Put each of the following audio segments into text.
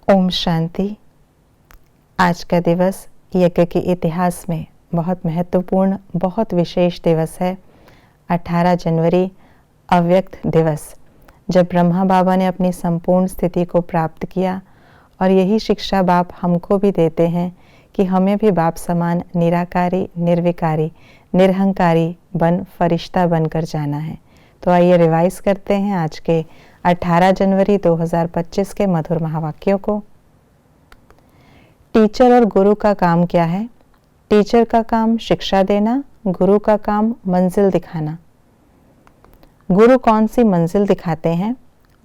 ओम शांति। आज का दिवस यज्ञ के इतिहास में बहुत महत्वपूर्ण, बहुत विशेष दिवस है। 18 जनवरी अव्यक्त दिवस, जब ब्रह्मा बाबा ने अपनी संपूर्ण स्थिति को प्राप्त किया। और यही शिक्षा बाप हमको भी देते हैं कि हमें भी बाप समान निराकारी, निर्विकारी, निरहंकारी बन फरिश्ता बनकर जाना है। तो आइए रिवाइज करते हैं आज के 18 जनवरी 2025 के मधुर महावाक्यों को। टीचर और गुरु का काम क्या है? टीचर का काम शिक्षा देना, गुरु का काम मंजिल दिखाना। गुरु कौन सी मंजिल दिखाते हैं?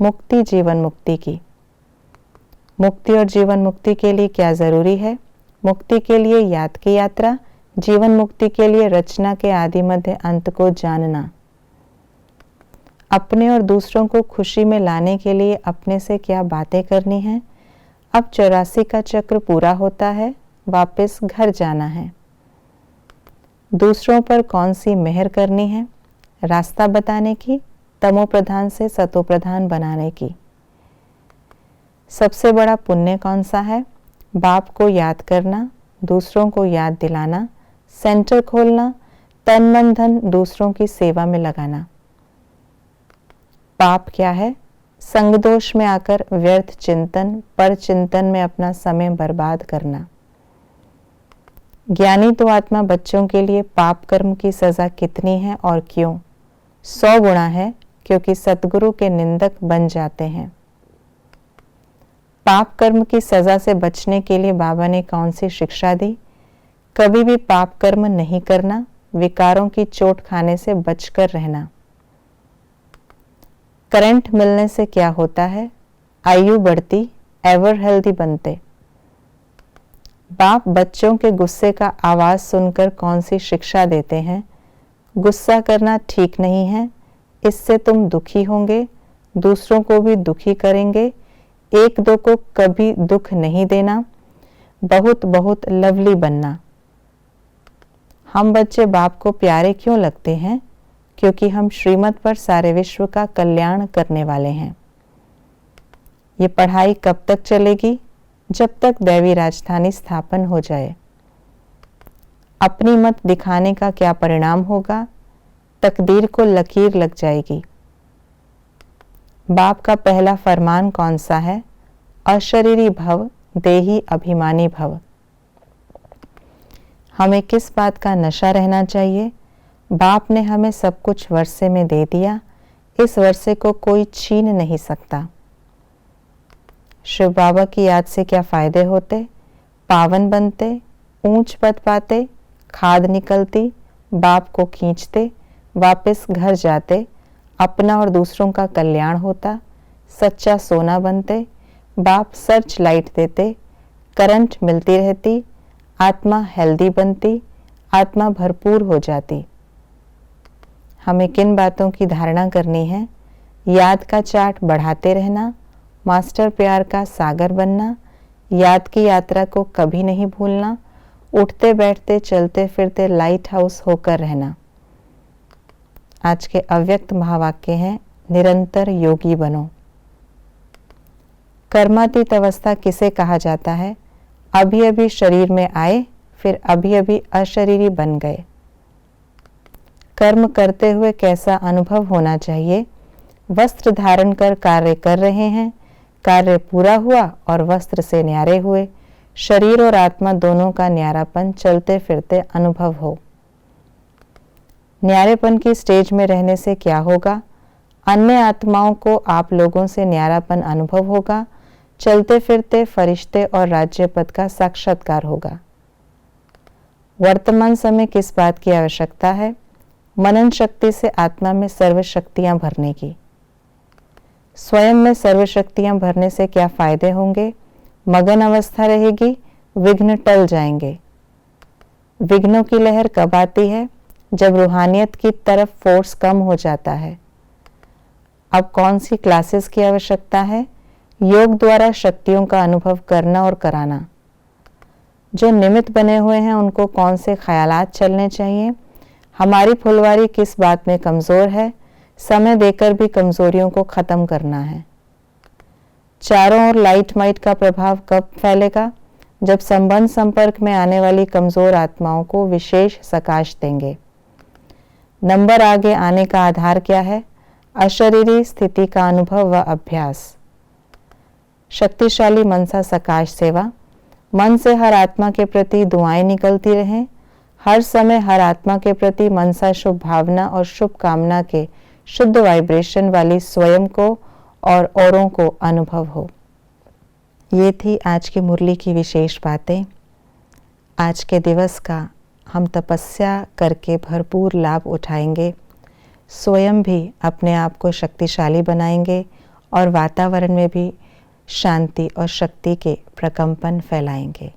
मुक्ति, जीवन मुक्ति की। मुक्ति और जीवन मुक्ति के लिए क्या जरूरी है? मुक्ति के लिए याद की यात्रा, जीवन मुक्ति के लिए रचना के आदि मध्य अंत को जानना। अपने और दूसरों को खुशी में लाने के लिए अपने से क्या बातें करनी है? अब 84 का चक्र पूरा होता है, वापस घर जाना है। दूसरों पर कौन सी मेहर करनी है? रास्ता बताने की, तमो प्रधान से सतो प्रधान बनाने की। सबसे बड़ा पुण्य कौन सा है? बाप को याद करना, दूसरों को याद दिलाना, सेंटर खोलना, तन मन धन दूसरों की सेवा में लगाना। पाप क्या है? संग दोष में आकर व्यर्थ चिंतन, पर चिंतन में अपना समय बर्बाद करना। ज्ञानी तो आत्मा बच्चों के लिए पाप कर्म की सजा कितनी है और क्यों? 100 गुना है, क्योंकि सतगुरु के निंदक बन जाते हैं। पाप कर्म की सजा से बचने के लिए बाबा ने कौन सी शिक्षा दी? कभी भी पाप कर्म नहीं करना, विकारों की चोट खाने से बचकर रहना। करंट मिलने से क्या होता है? आयु बढ़ती, एवर हेल्दी बनते। बाप बच्चों के गुस्से का आवाज सुनकर कौन सी शिक्षा देते हैं? गुस्सा करना ठीक नहीं है, इससे तुम दुखी होंगे, दूसरों को भी दुखी करेंगे। एक दो को कभी दुख नहीं देना, बहुत बहुत लवली बनना। हम बच्चे बाप को प्यारे क्यों लगते हैं? क्योंकि हम श्रीमत पर सारे विश्व का कल्याण करने वाले हैं। ये पढ़ाई कब तक चलेगी? जब तक दैवी राजधानी स्थापन हो जाए। अपनी मत दिखाने का क्या परिणाम होगा? तकदीर को लकीर लग जाएगी। बाप का पहला फरमान कौन सा है? अशरीरी भव, देही अभिमानी भव। हमें किस बात का नशा रहना चाहिए? बाप ने हमें सब कुछ वर्षे में दे दिया, इस वर्षे को कोई छीन नहीं सकता। शिव बाबा की याद से क्या फायदे होते? पावन बनते, ऊंच पद पाते, खाद निकलती, बाप को खींचते, वापस घर जाते, अपना और दूसरों का कल्याण होता, सच्चा सोना बनते, बाप सर्च लाइट देते, करंट मिलती रहती, आत्मा हेल्दी बनती, आत्मा भरपूर हो जाती। हमें किन बातों की धारणा करनी है? याद का चार्ट बढ़ाते रहना, मास्टर प्यार का सागर बनना, याद की यात्रा को कभी नहीं भूलना, उठते बैठते चलते फिरते लाइट हाउस होकर रहना। आज के अव्यक्त महावाक्य हैं, निरंतर योगी बनो। कर्मातीत अवस्था किसे कहा जाता है? अभी अभी शरीर में आए, फिर अभी अभी अशरीरी बन गए। कर्म करते हुए कैसा अनुभव होना चाहिए? वस्त्र धारण कर कार्य कर रहे हैं, कार्य पूरा हुआ और वस्त्र से न्यारे हुए। शरीर और आत्मा दोनों का न्यारापन चलते फिरते अनुभव हो। न्यारेपन की स्टेज में रहने से क्या होगा? अन्य आत्माओं को आप लोगों से न्यारापन अनुभव होगा, चलते फिरते फरिश्ते और राज्य पद का साक्षात्कार होगा। वर्तमान समय किस बात की आवश्यकता है? मनन शक्ति से आत्मा में सर्व शक्तियां भरने की। स्वयं में सर्व शक्तियां भरने से क्या फायदे होंगे? मगन अवस्था रहेगी, विघ्न टल जाएंगे। विघ्नों की लहर कब आती है? जब रूहानियत की तरफ फोर्स कम हो जाता है। अब कौन सी क्लासेस की आवश्यकता है? योग द्वारा शक्तियों का अनुभव करना और कराना। जो निमित्त बने हुए हैं उनको कौन से ख्यालात चलने चाहिए? हमारी फुलवारी किस बात में कमज़ोर है? समय देकर भी कमज़ोरियों को ख़त्म करना है। चारों ओर लाइट माइट का प्रभाव कब फैलेगा? जब संबंध संपर्क में आने वाली कमजोर आत्माओं को विशेष सकाश देंगे। नंबर आगे आने का आधार क्या है? अशरीरी स्थिति का अनुभव व अभ्यास। शक्तिशाली मनसा सकाश सेवा। मन से हर आत्मा के प्रति दुआएं निकलती रहें। हर समय हर आत्मा के प्रति मनसा शुभ भावना और शुभ कामना के शुद्ध वाइब्रेशन वाली स्वयं को और औरों को अनुभव हो। ये थी आज की मुरली की विशेष बातें। आज के दिवस का हम तपस्या करके भरपूर लाभ उठाएंगे, स्वयं भी अपने आप को शक्तिशाली बनाएंगे और वातावरण में भी शांति और शक्ति के प्रकंपन फैलाएंगे।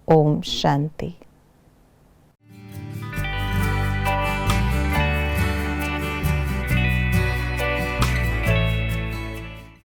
ओम शांति।